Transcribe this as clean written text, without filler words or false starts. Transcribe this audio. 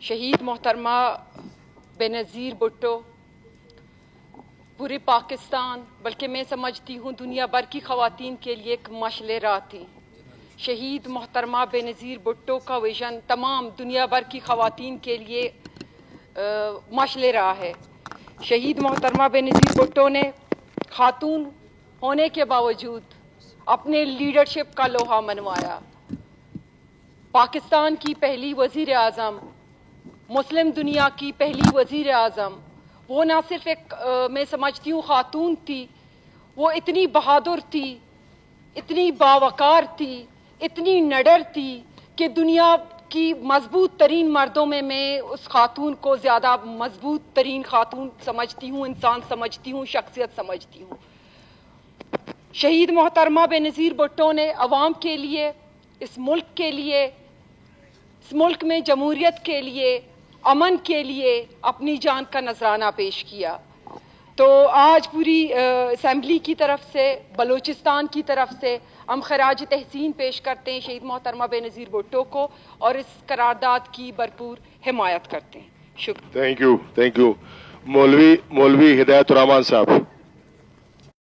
شہید محترمہ بینظیر بھٹو پورے پاکستان بلکہ میں سمجھتی ہوں دنیا بھر کی خواتین کے لیے ایک مشعل راہ تھی. شہید محترمہ بینظیر بھٹو کا ویژن تمام دنیا بھر کی خواتین کے لیے مشعل راہ ہے. شہید محترمہ بینظیر بھٹو نے خاتون ہونے کے باوجود اپنے لیڈرشپ کا لوہا منوایا. پاکستان کی پہلی وزیر اعظم، مسلم دنیا کی پہلی وزیر اعظم، وہ نہ صرف ایک میں سمجھتی ہوں خاتون تھی، وہ اتنی بہادر تھی، اتنی باوقار تھی، اتنی نڈر تھی کہ دنیا کی مضبوط ترین مردوں میں اس خاتون کو زیادہ مضبوط ترین خاتون سمجھتی ہوں، انسان سمجھتی ہوں، شخصیت سمجھتی ہوں. شہید محترمہ بینظیر بھٹو نے عوام کے لیے، اس ملک کے لیے، اس ملک میں جمہوریت کے لیے، امن کے لیے اپنی جان کا نذرانہ پیش کیا. تو آج پوری اسمبلی کی طرف سے، بلوچستان کی طرف سے ہم خراج تحسین پیش کرتے ہیں شہید محترمہ بینظیر بھٹو کو اور اس قرارداد کی بھرپور حمایت کرتے ہیں. شکریہ. Thank you. مولوی ہدایت الرحمان صاحب.